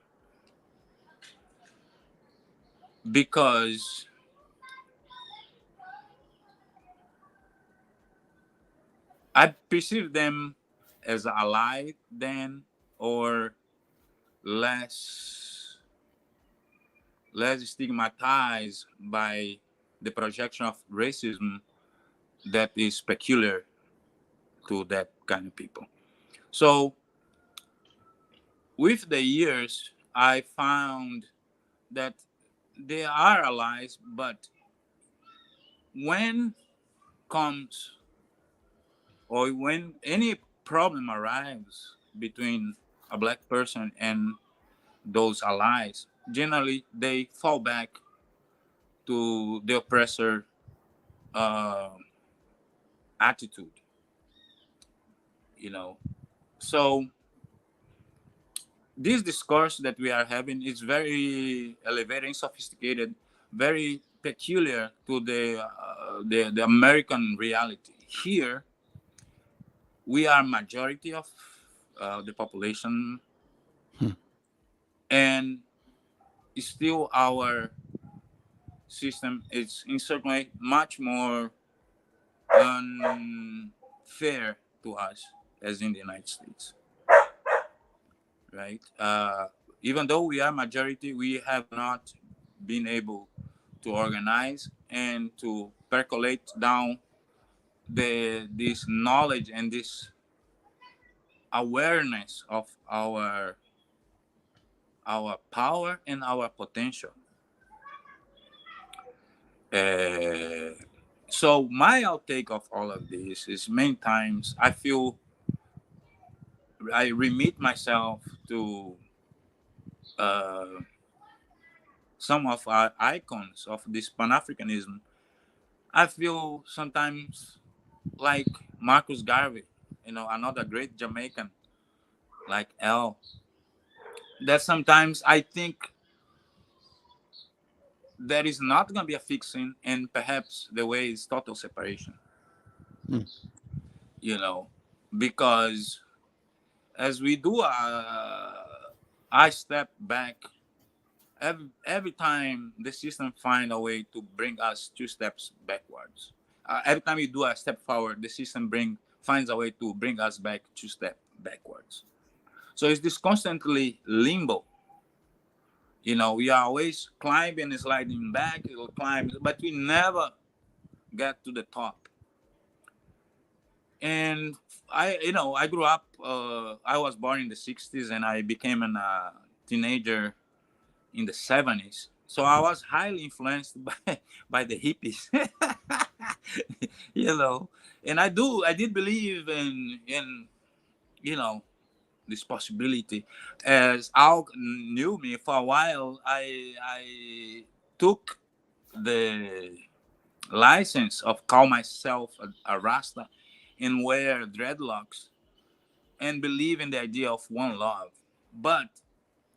because I perceive them as allied then, or less stigmatized by the projection of racism that is peculiar to that kind of people. So with the years, I found that they are allies, but when any problem arrives between a Black person and those allies, generally they fall back to the oppressor attitude, So this discourse that we are having is very elevated, sophisticated, very peculiar to the the American reality. Here, we are majority of the population, and still our system is in certain way much more unfair to us as in the United States, right? Even though we are majority, we have not been able to organize and to percolate down this knowledge and this awareness of our power and our potential. So my outtake of all of this is many times I feel I remit myself to some of our icons of this Pan-Africanism. I feel sometimes like Marcus Garvey, another great Jamaican, like L. That sometimes I think there is not going to be a fixing, and perhaps the way is total separation. Because as we do, I step back. Every time the system find a way to bring us 2 steps backwards. Every time we do a step forward, the system finds a way to bring us back 2 steps backwards. So it's this constantly limbo. We are always climbing and sliding back, but we never get to the top. And I grew up, I was born in the 60s and I became a teenager in the 70s. So I was highly influenced by the hippies, and I did believe in this possibility. As Al knew me for a while, I took the license of call myself a Rasta and wear dreadlocks and believe in the idea of one love. But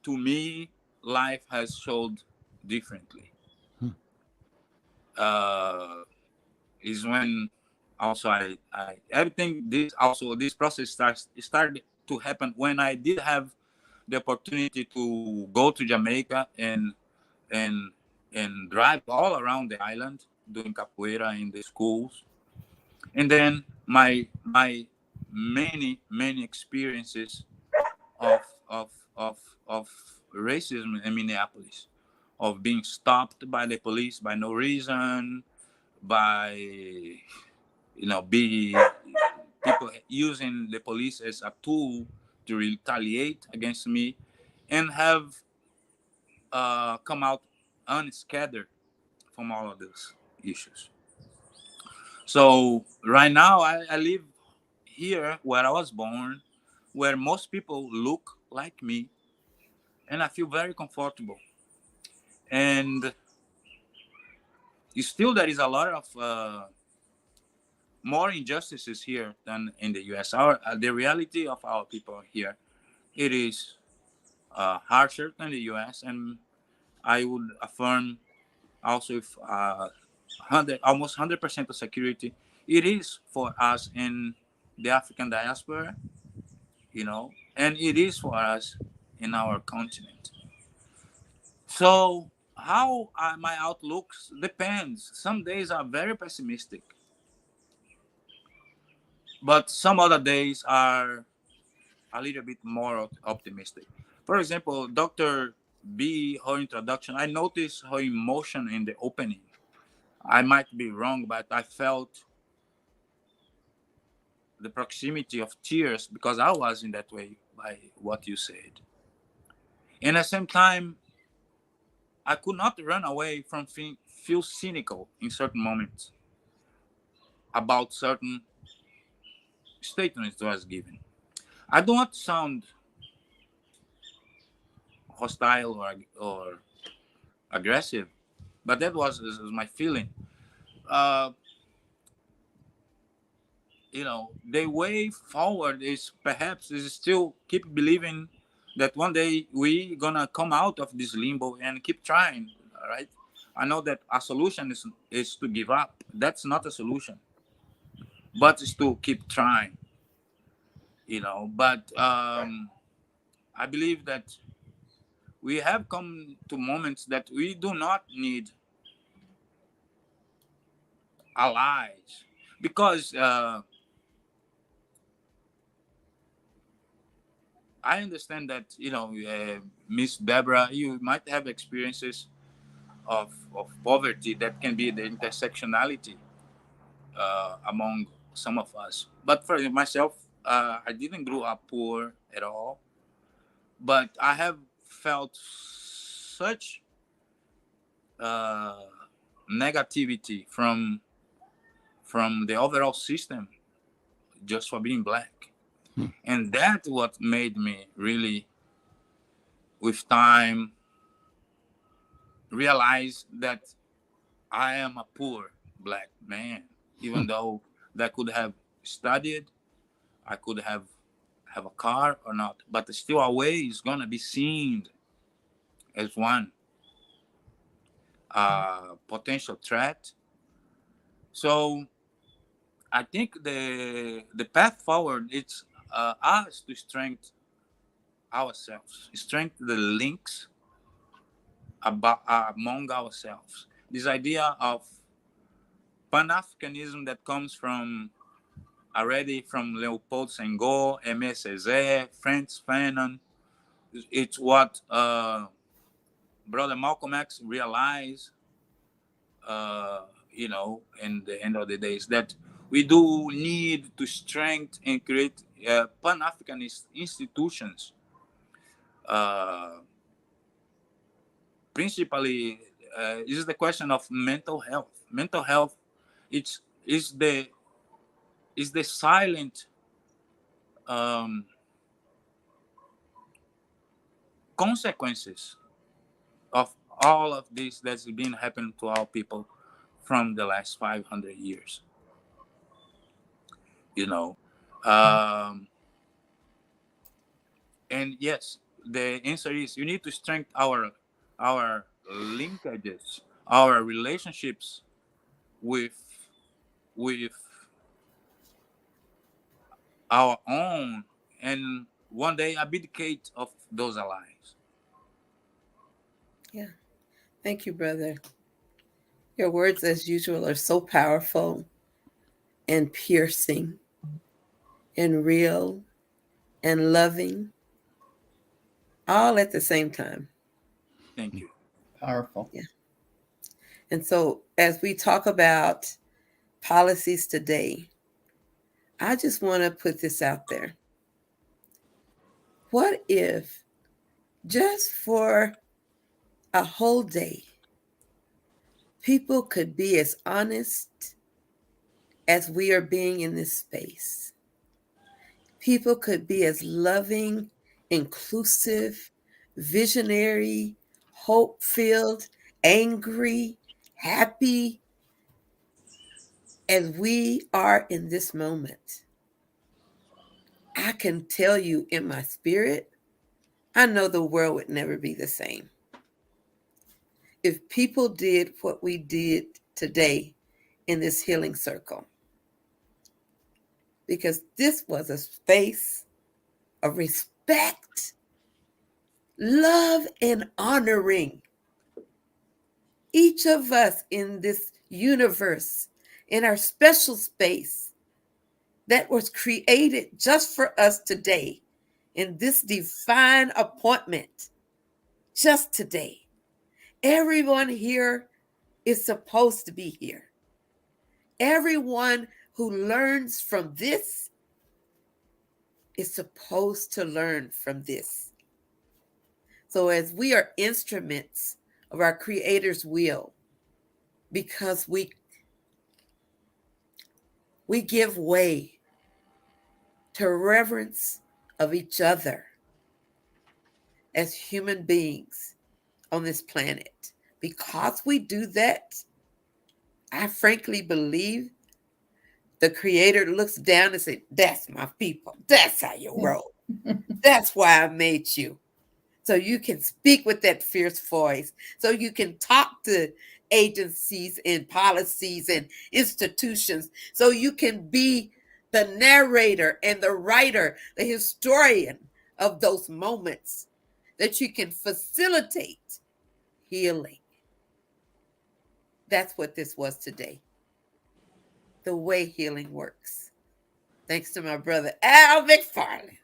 to me, life has showed differently. Is when also I everything this process started to happen when I did have the opportunity to go to Jamaica and drive all around the island doing capoeira in the schools, and then my many experiences of racism in Minneapolis, of being stopped by the police by no reason, by people using the police as a tool to retaliate against me, and have come out unscattered from all of those issues. So right now I live here where I was born, where most people look like me, and I feel very comfortable. And still there is a lot of more injustices here than in the US. The reality of our people here, it is harsher than the US, and I would affirm also if almost 100% of security, it is for us in the African diaspora, and it is for us in our continent. So how my outlooks depends. Some days are very pessimistic, but some other days are a little bit more optimistic. For example, Dr. B, her introduction, I noticed her emotion in the opening. I might be wrong, but I felt the proximity of tears because I was in that way by what you said. And at the same time, I could not run away from feel cynical in certain moments about certain statements that was given. I do not sound hostile or aggressive, but that was my feeling. The way forward is perhaps still keep believing that one day we gonna come out of this limbo and keep trying, right? I know that a solution is to give up. That's not a solution, but it's to keep trying, But I believe that we have come to moments that we do not need allies, because I understand that, Miss Deborah, you might have experiences of poverty that can be the intersectionality among some of us. But for myself, I didn't grow up poor at all, but I have felt such uh, negativity from the overall system just for being black. And that's what made me really, with time, realize that I am a poor black man, even though I could have studied, I could have a car or not, but still always gonna be seen as one potential threat. So I think the path forward is us to strengthen ourselves, strengthen the links among ourselves. This idea of Pan-Africanism that comes from Leopold Senghor, Aimé Césaire, Frantz Fanon. It's what Brother Malcolm X realized, in the end of the day, is that we do need to strengthen and create Pan-Africanist institutions. Principally, is the question of mental health. Mental health, is the silent consequences of all of this that's been happening to our people from the last 500 years. And yes, the answer is you need to strengthen our linkages, our relationships with our own, and one day abdicate of those allies. Yeah. Thank you, brother. Your words, as usual, are so powerful and piercing and real and loving, all at the same time. Thank you. Powerful. Yeah. And so as we talk about policies today, I just want to put this out there. What if just for a whole day, people could be as honest as we are being in this space? People could be as loving, inclusive, visionary, hope-filled, angry, happy as we are in this moment. I can tell you in my spirit, I know the world would never be the same. If people did what we did today in this healing circle, because this was a space of respect, love, and honoring each of us in this universe, in our special space that was created just for us today, in this divine appointment, just today. Everyone here is supposed to be here. Everyone who learns from this is supposed to learn from this. So as we are instruments of our Creator's will, because we give way to reverence of each other as human beings on this planet. Because we do that, I frankly believe the Creator looks down and says, that's my people. That's how you roll. That's why I made you. So you can speak with that fierce voice. So you can talk to agencies and policies and institutions, so you can be the narrator and the writer, the historian of those moments, that you can facilitate healing. That's what this was today. The way healing works. Thanks to my brother Al McFarlane.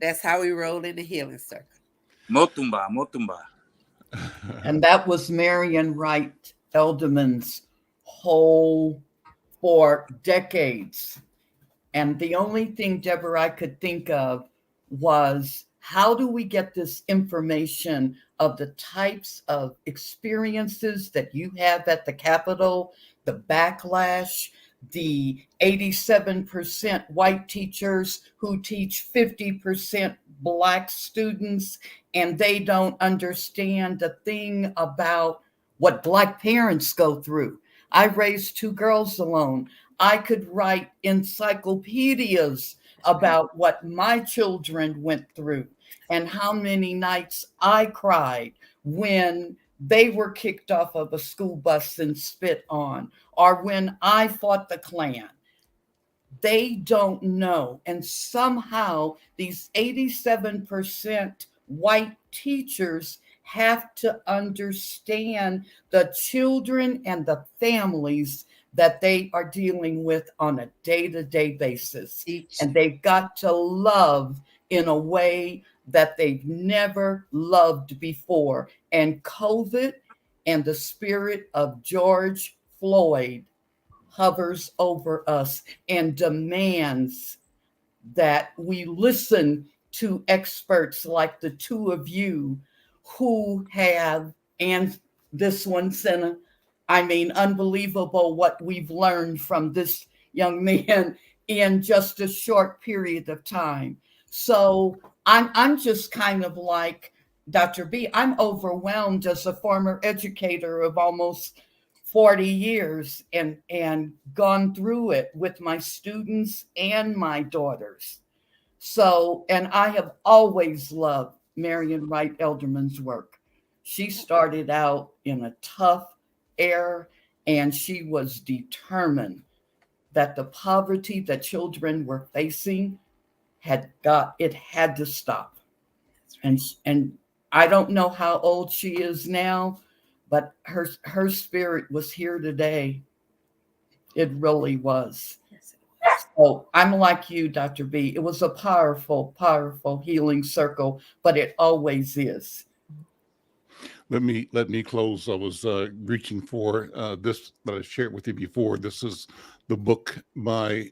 That's how we roll in the healing circle. Motumba, Motumba. And that was Marion Wright Elderman's whole for decades. And the only thing, Deborah, I could think of was, how do we get this information of the types of experiences that you have at the Capitol, the backlash, the 87% white teachers who teach 50% Black students, and they don't understand a thing about what Black parents go through. I raised 2 girls alone. I could write encyclopedias about what my children went through and how many nights I cried when they were kicked off of a school bus and spit on, or when I fought the Klan. They don't know. And somehow these 87% white teachers have to understand the children and the families that they are dealing with on a day-to-day basis. And they've got to love in a way that they've never loved before. And COVID and the spirit of George Floyd hovers over us and demands that we listen to experts like the 2 of you who have, and this one, Senna, I mean, unbelievable what we've learned from this young man in just a short period of time. So I'm just kind of like Dr. B. I'm overwhelmed as a former educator of almost 40 years and gone through it with my students and my daughters. So, and I have always loved Marion Wright Elderman's work. She started out in a tough era, and she was determined that the poverty that children were facing had to stop. And I don't know how old she is now, but her spirit was here today. It really was. So I'm like you, Dr. B. It was a powerful, powerful healing circle, but it always is. Let me close. I was reaching for this that I shared with you before. This is the book by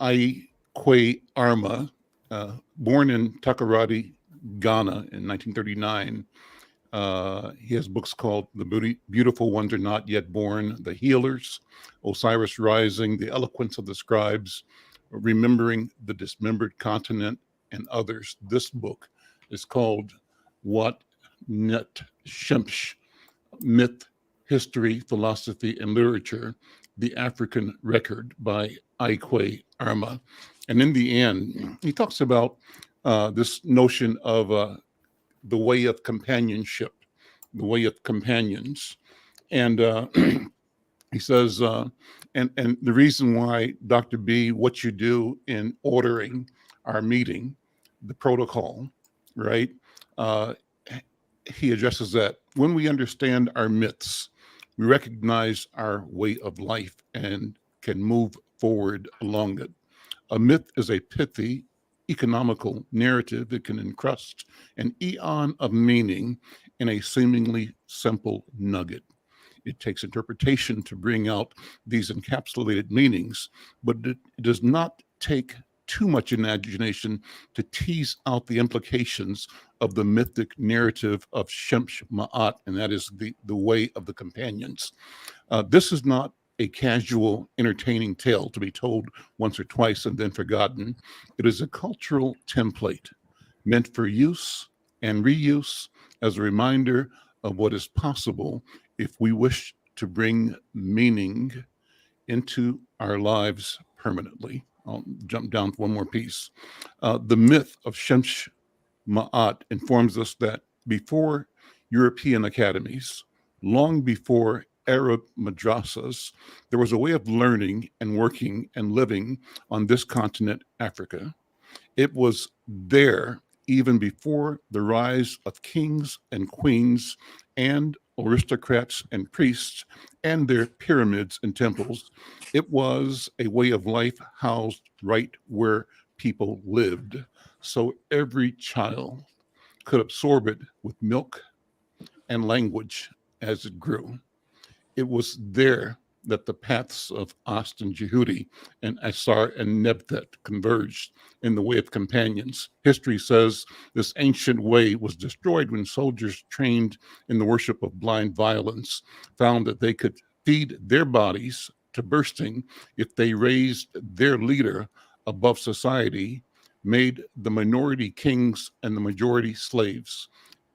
Aikwe Arma, born in Takoradi, Ghana in 1939. He has books called The Beautiful Ones Are Not Yet Born, The Healers, Osiris Rising, The Eloquence of the Scribes, Remembering the Dismembered Continent, and others. This book is called What Net Shemsh, Myth, History, Philosophy, and Literature, The African Record by Aikwe Arma. And in the end, he talks about this notion of the way of companionship, the way of companions. And he says, and the reason why, Dr. B, what you do in ordering our meeting, the protocol, right? He addresses that when we understand our myths, we recognize our way of life and can move forward along it. A myth is a pithy, economical narrative. It can encrust an eon of meaning in a seemingly simple nugget. It takes interpretation to bring out these encapsulated meanings, but it does not take too much imagination to tease out the implications of the mythic narrative of Shemsh Ma'at, and that is the way of the companions. This is not a casual, entertaining tale to be told once or twice and then forgotten. It is a cultural template meant for use and reuse as a reminder of what is possible if we wish to bring meaning into our lives permanently. I'll jump down to one more piece. The myth of Shemsh Ma'at informs us that before European academies, long before Arab madrasas, there was a way of learning and working and living on this continent, Africa. It was there even before the rise of kings and queens and aristocrats and priests and their pyramids and temples. It was a way of life housed right where people lived. So every child could absorb it with milk and language as it grew. It was there that the paths of Ast and Jehudi and Asar and Nebthet converged in the way of companions. History says this ancient way was destroyed when soldiers trained in the worship of blind violence found that they could feed their bodies to bursting if they raised their leader above society, made the minority kings and the majority slaves,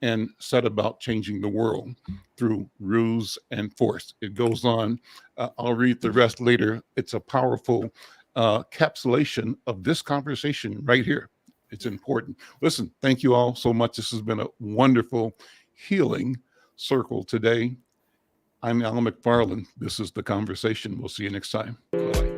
and set about changing the world through ruse and force. It goes on. I'll read the rest later. It's a powerful capsulation of this conversation right here. It's important. Listen, thank you all so much. This has been a wonderful healing circle today. I'm Al McFarlane. This is The Conversation. We'll see you next time. Bye.